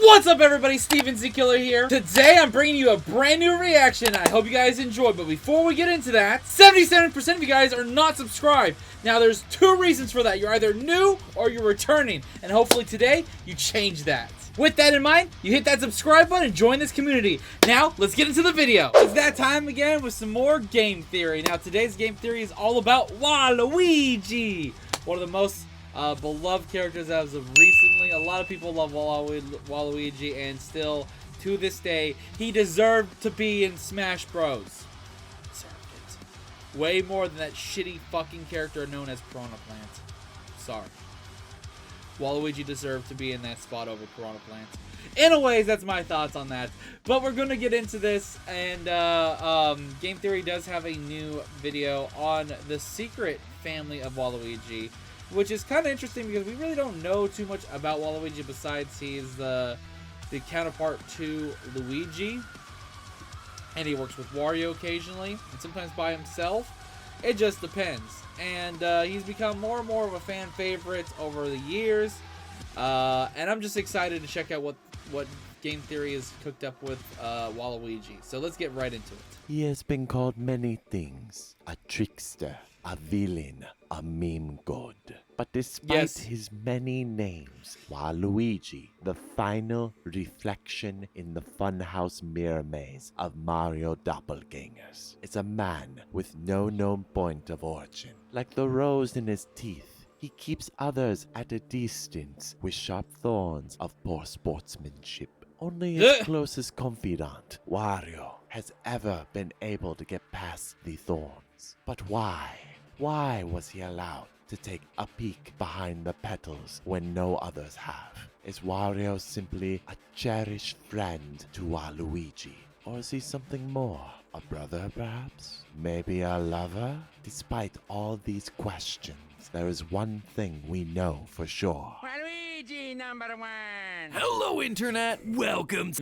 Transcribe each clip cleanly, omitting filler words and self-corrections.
What's up, everybody? Steven Z Killer here. Today I'm bringing you a brand new reaction. I hope you guys enjoy, but before we get into that, 77% of you guys are not subscribed. Now there's two reasons for that. You're either new or you're returning, and hopefully today you change that. With that in mind, you hit that subscribe button and join this community. Now, let's get into the video. It's that time again with some more game theory. Now, today's game theory is all about Waluigi, one of the most beloved characters as of recently. A lot of people love Waluigi, and still, to this day, he deserved to be in Smash Bros. Deserved it. Way more than that shitty fucking character known as Piranha Plant. Sorry. Waluigi deserved to be in that spot over Piranha Plant. Anyways, that's my thoughts on that. But we're going to get into this, and Game Theory does have a new video on the secret family of Waluigi, which is kind of interesting because we really don't know too much about Waluigi besides he's the counterpart to Luigi, and he works with Wario occasionally and sometimes by himself. It just depends. And he's become more and more of a fan favorite over the years. And I'm just excited to check out what Game Theory has cooked up with Waluigi. So let's get right into it. He has been called many things. A trickster, a villain, a meme god. But despite his many names, Waluigi, the final reflection in the funhouse mirror maze of Mario doppelgangers, is a man with no known point of origin. Like the rose in his teeth, he keeps others at a distance with sharp thorns of poor sportsmanship. Only his closest confidant, Wario, has ever been able to get past the thorns. But why? Why was he allowed to take a peek behind the petals when no others have? Is Wario simply a cherished friend to Waluigi? Or is he something more? A brother, perhaps? Maybe a lover? Despite all these questions, there is one thing we know for sure. Waluigi #1! Hello, Internet! Welcome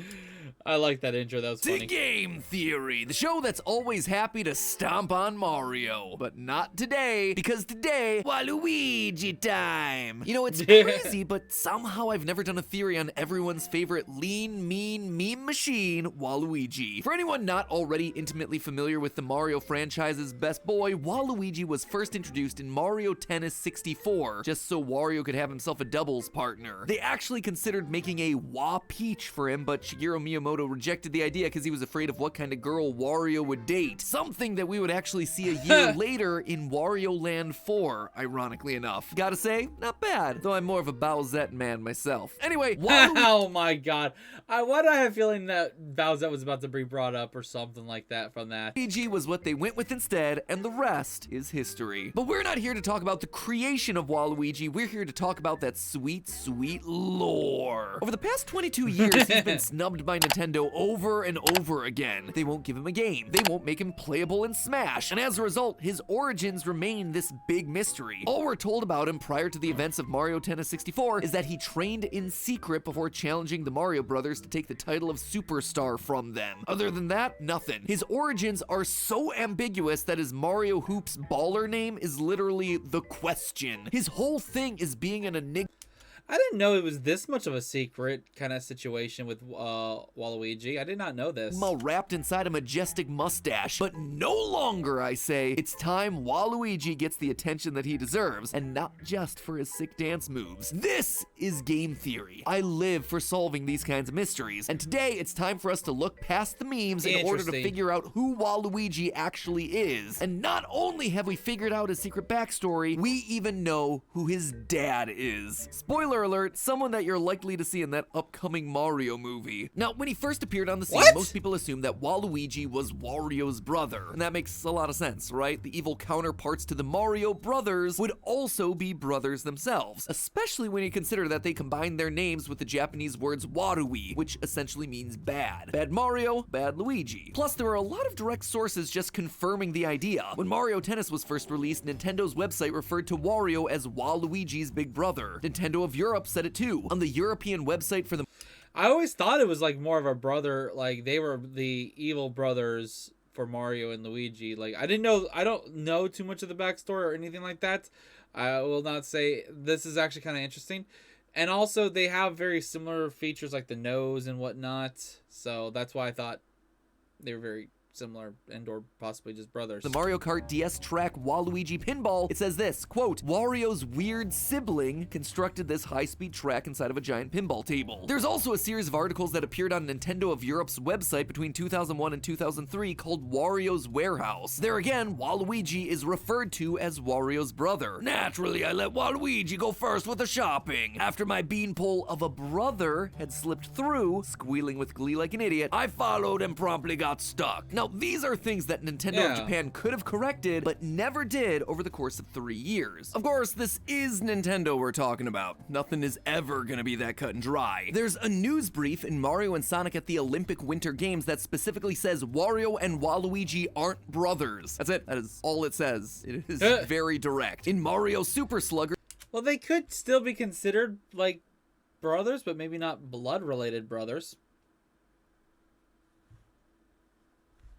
I like that intro. That was to funny. Game Theory, the show that's always happy to stomp on Mario. But not today, because today, Waluigi time! You know, it's crazy, but somehow I've never done a theory on everyone's favorite lean, mean, meme machine, Waluigi. For anyone not already intimately familiar with the Mario franchise's best boy, Waluigi was first introduced in Mario Tennis 64, just so Wario could have himself a doubles partner. They actually considered making a Wa Peach for him, but Shigeru Miyamoto rejected the idea because he was afraid of what kind of girl Wario would date. Something that we would actually see a year later in Wario Land 4, ironically enough. Gotta say, not bad, though I'm more of a Bowsette man myself. Anyway, Oh my god. Why do I have a feeling that Bowsette was about to be brought up or something like that from that? Waluigi was what they went with instead, and the rest is history. But we're not here to talk about the creation of Waluigi, we're here to talk about that sweet, sweet lore. Over the past 22 years, he's been snubbed by Nintendo over and over again. They won't give him a game. They won't make him playable in Smash. And as a result, his origins remain this big mystery. All we're told about him prior to the events of Mario Tennis 64 is that he trained in secret before challenging the Mario brothers to take the title of Superstar from them. Other than that, nothing. His origins are so ambiguous that his Mario Hoops baller name is literally the question. His whole thing is being an enigma. I didn't know it was this much of a secret kind of situation with Waluigi. I did not know this. Wrapped inside a majestic mustache. But no longer, I say. It's time Waluigi gets the attention that he deserves, and not just for his sick dance moves. This is Game Theory. I live for solving these kinds of mysteries, and today it's time for us to look past the memes in order to figure out who Waluigi actually is. And not only have we figured out his secret backstory, we even know who his dad is. Spoiler alert, someone that you're likely to see in that upcoming Mario movie. Now, when he first appeared on the scene, most people assumed that Waluigi was Wario's brother. And that makes a lot of sense, right? The evil counterparts to the Mario brothers would also be brothers themselves, especially when you consider that they combined their names with the Japanese words Warui, which essentially means bad. Bad Mario, bad Luigi. Plus, there are a lot of direct sources just confirming the idea. When Mario Tennis was first released, Nintendo's website referred to Wario as Waluigi's big brother. Nintendo of Europe said it too. On the European website for the... I always thought it was like more of a brother, like they were the evil brothers for Mario and Luigi. Like I don't know too much of the backstory or anything like that. I will not say. This is actually kind of interesting. And also, they have very similar features like the nose and whatnot. So that's why I thought they were very similar and/or possibly just brothers. The Mario Kart DS track Waluigi Pinball, it says this, quote, Wario's weird sibling constructed this high-speed track inside of a giant pinball table. There's also a series of articles that appeared on Nintendo of Europe's website between 2001 and 2003 called Wario's Warehouse. There again, Waluigi is referred to as Wario's brother. Naturally, I let Waluigi go first with the shopping. After my beanpole of a brother had slipped through, squealing with glee like an idiot, I followed and promptly got stuck. Now, these are things that Nintendo of Japan could have corrected, but never did over the course of 3 years. Of course, this is Nintendo we're talking about. Nothing is ever gonna be that cut and dry. There's a news brief in Mario and Sonic at the Olympic Winter Games that specifically says Wario and Waluigi aren't brothers. That's it. That is all it says. It is very direct. In Mario Super Slugger, Well, they could still be considered like brothers, but maybe not blood-related brothers.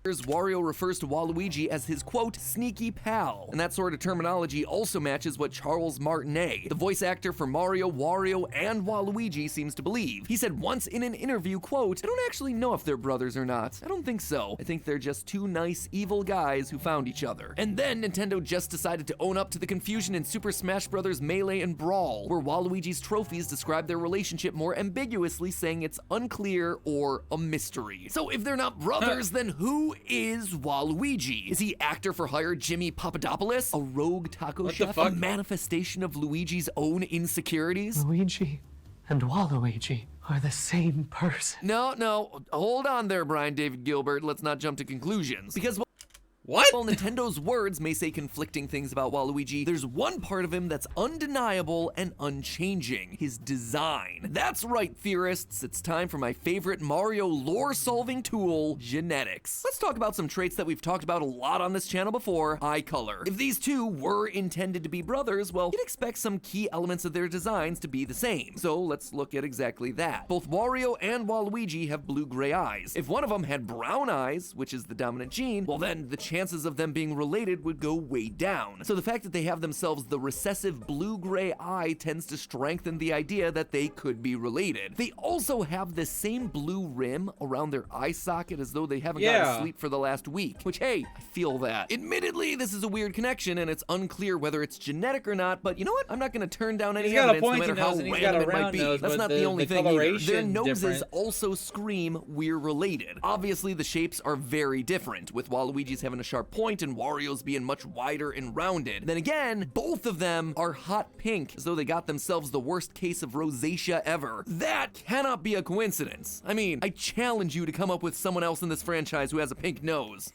Wario refers to Waluigi as his, quote, sneaky pal. And that sort of terminology also matches what Charles Martinet, the voice actor for Mario, Wario, and Waluigi, seems to believe. He said once in an interview, quote, I don't actually know if they're brothers or not. I don't think so. I think they're just two nice, evil guys who found each other. And then Nintendo just decided to own up to the confusion in Super Smash Bros. Melee and Brawl, where Waluigi's trophies describe their relationship more ambiguously, saying it's unclear or a mystery. So if they're not brothers, then who is Waluigi? Is he actor for hire Jimmy Papadopoulos? A rogue taco chef? A manifestation of Luigi's own insecurities? Luigi and Waluigi are the same person. No, hold on there, Brian David Gilbert. Let's not jump to conclusions. Because What? while Nintendo's words may say conflicting things about Waluigi, there's one part of him that's undeniable and unchanging: his design. That's right, theorists, it's time for my favorite Mario lore-solving tool, genetics. Let's talk about some traits that we've talked about a lot on this channel before: eye color. If these two were intended to be brothers, well, you'd expect some key elements of their designs to be the same. So let's look at exactly that. Both Wario and Waluigi have blue-gray eyes. If one of them had brown eyes, which is the dominant gene, well then the chances of them being related would go way down. So the fact that they have themselves the recessive blue-gray eye tends to strengthen the idea that they could be related. They also have the same blue rim around their eye socket as though they haven't gotten sleep for the last week, which, hey, I feel that. Admittedly, this is a weird connection and it's unclear whether it's genetic or not, but you know what? I'm not gonna turn down any evidence no matter how random it might be. That's not the only thing either. Their noses also scream we're related. Obviously, the shapes are very different, with Waluigi's having a sharp point and Wario's being much wider and rounded. Then again, both of them are hot pink, as though they got themselves the worst case of rosacea ever. That cannot be a coincidence. I mean, I challenge you to come up with someone else in this franchise who has a pink nose.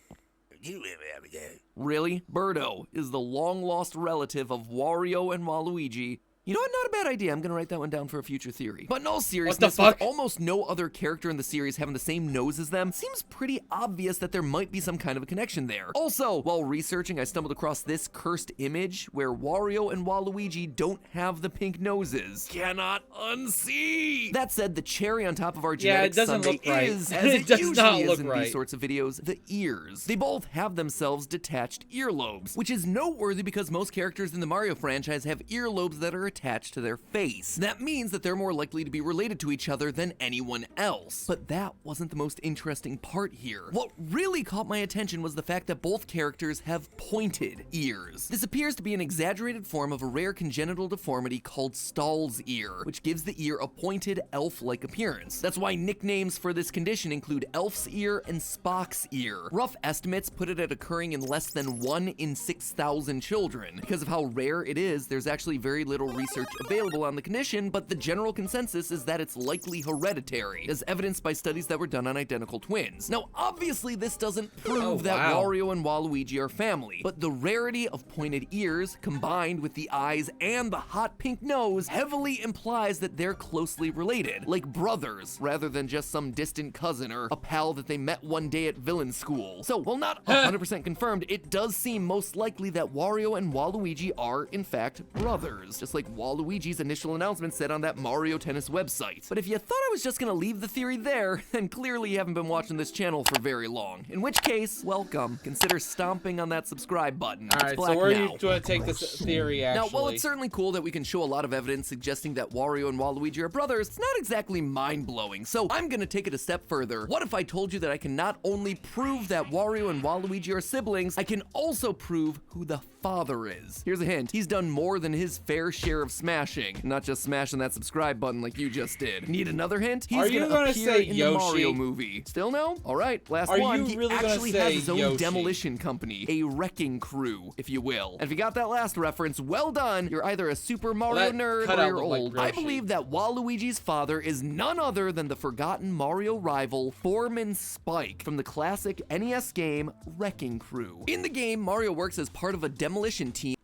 Really? Birdo is the long-lost relative of Wario and Waluigi. You know what? Not a bad idea. I'm gonna write that one down for a future theory. But in all seriousness, with almost no other character in the series having the same nose as them, seems pretty obvious that there might be some kind of a connection there. Also, while researching, I stumbled across this cursed image where Wario and Waluigi don't have the pink noses. Cannot unsee! That said, the cherry on top of our genetic sundae is, as it usually is in these sorts of videos, the ears. They both have themselves detached earlobes, which is noteworthy because most characters in the Mario franchise have earlobes that are attached to their face. That means that they're more likely to be related to each other than anyone else. But that wasn't the most interesting part here. What really caught my attention was the fact that both characters have pointed ears. This appears to be an exaggerated form of a rare congenital deformity called Stahl's ear, which gives the ear a pointed elf-like appearance. That's why nicknames for this condition include Elf's ear and Spock's ear. Rough estimates put it at occurring in less than 1 in 6,000 children. Because of how rare it is, there's actually very little research available on the condition, but the general consensus is that it's likely hereditary, as evidenced by studies that were done on identical twins. Now, obviously, this doesn't prove that Wario and Waluigi are family, but the rarity of pointed ears, combined with the eyes and the hot pink nose, heavily implies that they're closely related, like brothers, rather than just some distant cousin or a pal that they met one day at villain school. So, while not 100% confirmed, it does seem most likely that Wario and Waluigi are, in fact, brothers, just like Waluigi's initial announcement said on that Mario Tennis website. But if you thought I was just gonna leave the theory there, then clearly you haven't been watching this channel for very long. In which case, welcome. Consider stomping on that subscribe button. Alright, so where are you going to take this theory, actually? Now, while it's certainly cool that we can show a lot of evidence suggesting that Wario and Waluigi are brothers, it's not exactly mind-blowing, so I'm gonna take it a step further. What if I told you that I can not only prove that Wario and Waluigi are siblings, I can also prove who the father is? Here's a hint. He's done more than his fair share of smashing, not just smashing that subscribe button like you just did. Need another hint? He's gonna appear in the Mario movie. Still no? Alright, last one. He actually has his own demolition company, a wrecking crew, if you will. And if you got that last reference, well done. You're either a Super Mario nerd or you're old. I believe that Waluigi's father is none other than the forgotten Mario rival, Foreman Spike, from the classic NES game Wrecking Crew. In the game, Mario works as part of a demolition team.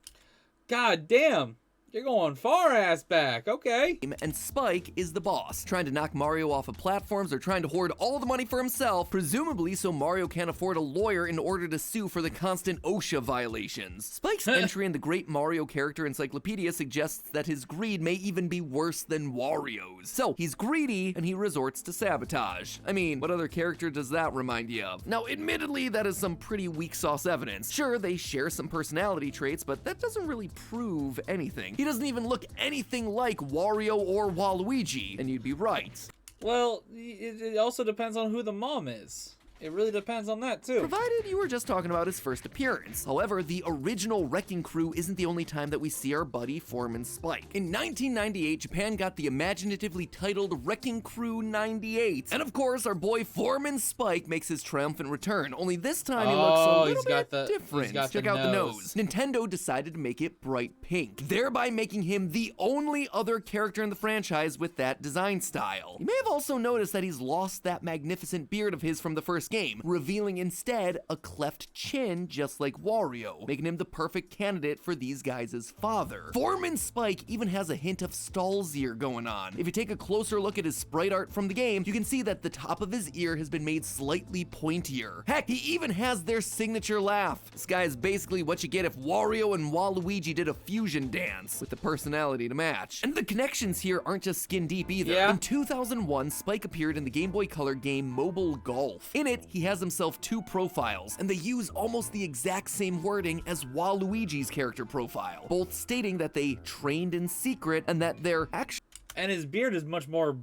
God damn. You're going far ass back, okay. And Spike is the boss, trying to knock Mario off of platforms or trying to hoard all the money for himself, presumably so Mario can't afford a lawyer in order to sue for the constant OSHA violations. Spike's entry in the Great Mario Character Encyclopedia suggests that his greed may even be worse than Wario's. So, he's greedy, and he resorts to sabotage. I mean, what other character does that remind you of? Now, admittedly, that is some pretty weak sauce evidence. Sure, they share some personality traits, but that doesn't really prove anything. He doesn't even look anything like Wario or Waluigi, and you'd be right. Well, it also depends on who the mom is. It really depends on that, too. Provided you were just talking about his first appearance. However, the original Wrecking Crew isn't the only time that we see our buddy Foreman Spike. In 1998, Japan got the imaginatively titled Wrecking Crew 98. And of course, our boy Foreman Spike makes his triumphant return, only this time he looks a little bit different. Check out the nose. Nintendo decided to make it bright pink, thereby making him the only other character in the franchise with that design style. You may have also noticed that he's lost that magnificent beard of his from the first game, revealing instead a cleft chin just like Wario, making him the perfect candidate for these guys' father. Foreman Spike even has a hint of Stall's ear going on. If you take a closer look at his sprite art from the game, you can see that the top of his ear has been made slightly pointier. Heck, he even has their signature laugh. This guy is basically what you get if Wario and Waluigi did a fusion dance, with the personality to match. And the connections here aren't just skin deep either. Yeah. In 2001, Spike appeared in the Game Boy Color game Mobile Golf. In it, he has himself two profiles, and they use almost the exact same wording as Waluigi's character profile, both stating that they trained in secret and that they're actually And his beard is much more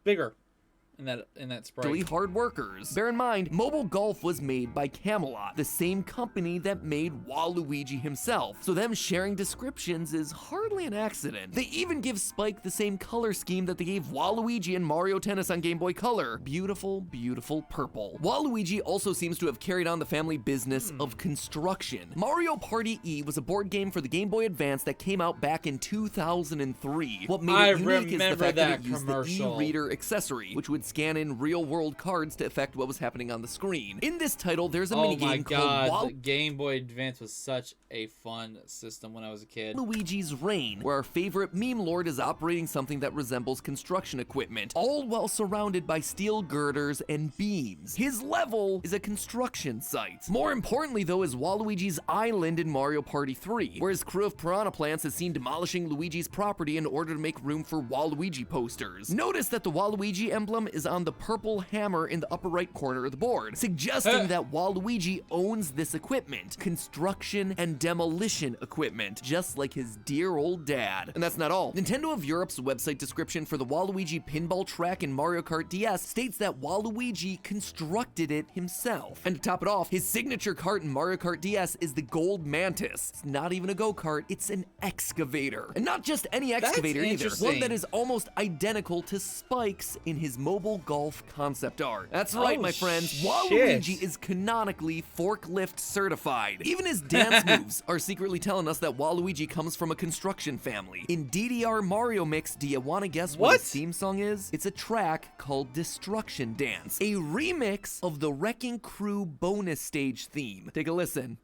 bigger in that sprite. hard workers. Bear in mind, Mobile Golf was made by Camelot, the same company that made Waluigi himself, so them sharing descriptions is hardly an accident. They even give Spike the same color scheme that they gave Waluigi and Mario Tennis on Game Boy Color. Beautiful, beautiful purple. Waluigi also seems to have carried on the family business of construction. Mario Party E was a board game for the Game Boy Advance that came out back in 2003. What made it unique is the fact that it used the e-reader accessory, which would scan in real-world cards to affect what was happening on the screen. In this title, there's a minigame called the Game Boy Advance was such a fun system when I was a kid. Waluigi's Reign, where our favorite meme lord is operating something that resembles construction equipment, all while surrounded by steel girders and beams. His level is a construction site. More importantly, though, is Waluigi's Island in Mario Party 3, where his crew of piranha plants is seen demolishing Luigi's property in order to make room for Waluigi posters. Notice that the Waluigi emblem is on the purple hammer in the upper right corner of the board, suggesting that Waluigi owns this equipment, construction and demolition equipment, just like his dear old dad. And that's not all. Nintendo of Europe's website description for the Waluigi pinball track in Mario Kart DS states that Waluigi constructed it himself. And to top it off, his signature kart in Mario Kart DS is the Gold Mantis. It's not even a go-kart, it's an excavator. And not just any excavator either, one that is almost identical to Spike's in his Mobile Golf concept art. That's right, my friends. Waluigi is canonically forklift certified. Even his dance moves are secretly telling us that Waluigi comes from a construction family. In DDR Mario Mix, do you want to guess what his theme song is? It's a track called Destruction Dance, a remix of the Wrecking Crew bonus stage theme. Take a listen.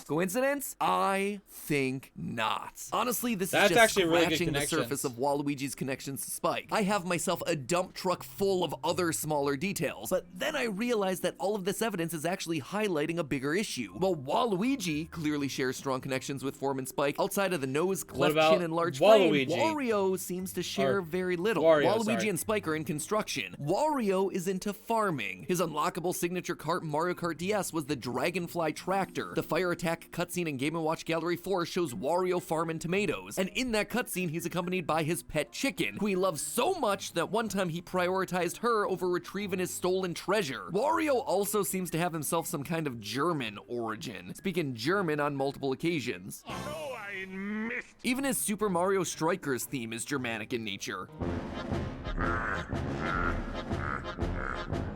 Coincidence? I think not. Honestly, this That's is just actually a really good scratching the connection. surface of Waluigi's connections to Spike. I have myself a dump truck full of other smaller details, but then I realized that all of this evidence is actually highlighting a bigger issue. While Waluigi clearly shares strong connections with Form and Spike, outside of the nose, cleft about chin, and large frame, Waluigi? Wario seems to share Or very little. Wario, Waluigi sorry. and Spike are in construction. Wario is into farming. His unlockable signature cart in Mario Kart DS was the Dragonfly Tractor. The Fire Attack cutscene in Game & Watch Gallery 4 shows Wario farming tomatoes, and in that cutscene he's accompanied by his pet chicken, who he loves so much that one time he prioritized her over retrieving his stolen treasure. Wario also seems to have himself some kind of German origin, speaking German on multiple occasions. Even his Super Mario Strikers theme is Germanic in nature.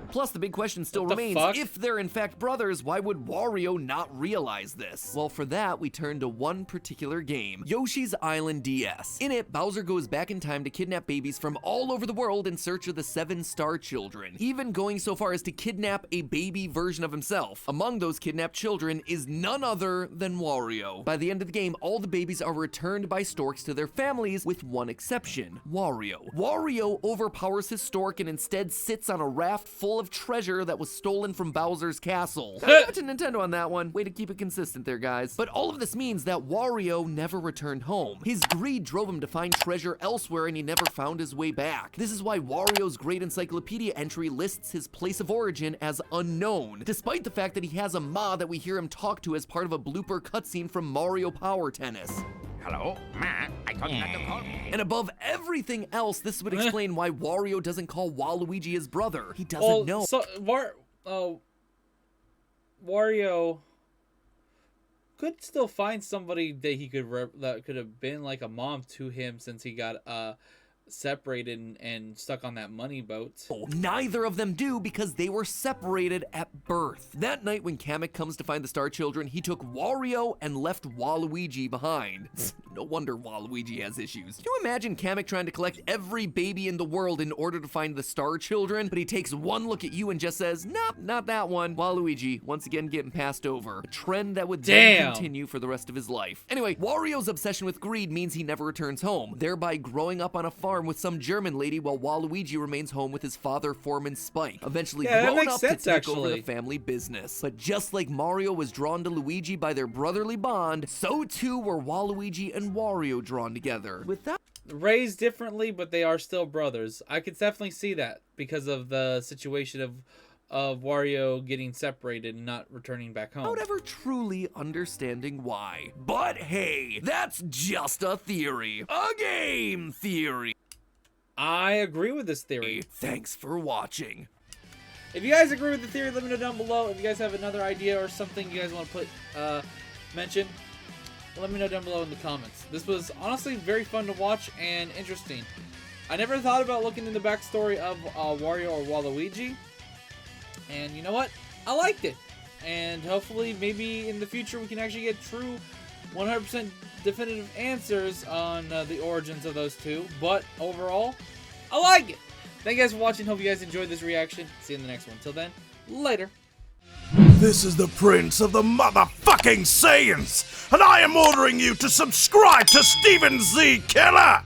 Plus, the big question still remains, if they're in fact brothers, why would Wario not realize this? Well, for that, we turn to one particular game, Yoshi's Island DS. In it, Bowser goes back in time to kidnap babies from all over the world in search of the 7 star children, even going so far as to kidnap a baby version of himself. Among those kidnapped children is none other than Wario. By the end of the game, all the babies are returned by storks to their families, with one exception, Wario. Wario overpowers his stork and instead sits on a raft full of treasure that was stolen from Bowser's castle. Shout out to Nintendo on that one. Way to keep it consistent there, guys. But all of this means that Wario never returned home. His greed drove him to find treasure elsewhere, and he never found his way back. This is why Wario's Great Encyclopedia entry lists his place of origin as unknown, despite the fact that he has a ma that we hear him talk to as part of a blooper cutscene from Mario Power Tennis. Hello, Ma. I told you not to call me. And above everything else, this would explain why Wario doesn't call Waluigi his brother. He doesn't know. So, Wario could still find somebody that he could that could have been like a mom to him, since he got separated and stuck on that money boat. Neither of them do, because they were separated at birth. That night when Kamek comes to find the Star Children, he took Wario and left Waluigi behind. No wonder Waluigi has issues. Can you imagine Kamek trying to collect every baby in the world in order to find the Star Children, but he takes one look at you and just says, nope, not that one. Waluigi, once again getting passed over. A trend that would then continue for the rest of his life. Anyway, Wario's obsession with greed means he never returns home, thereby growing up on a farm with some German lady, while Waluigi remains home with his father, Foreman Spike, eventually grown up to take over the family business. But just like Mario was drawn to Luigi by their brotherly bond, so too were Waluigi and Wario drawn together. With that, raised differently, but they are still brothers. I could definitely see that because of the situation of Wario getting separated and not returning back home. without ever truly understanding why. But hey, that's just a theory. A game theory. I agree with this theory. Thanks for watching. If you guys agree with the theory, let me know down below. If you guys have another idea or something you guys want to put mention, let me know down below in the comments. This was honestly very fun to watch and interesting. I never thought about looking in the backstory of Wario or Waluigi, and you know what? I liked it. And hopefully, maybe in the future, we can actually get true 100% definitive answers on the origins of those two. But overall, I like it. Thank you guys for watching. Hope you guys enjoyed this reaction. See you in the next one. Till then, later. This is the Prince of the motherfucking Saiyans, and I am ordering you to subscribe to Steven Z. Killer!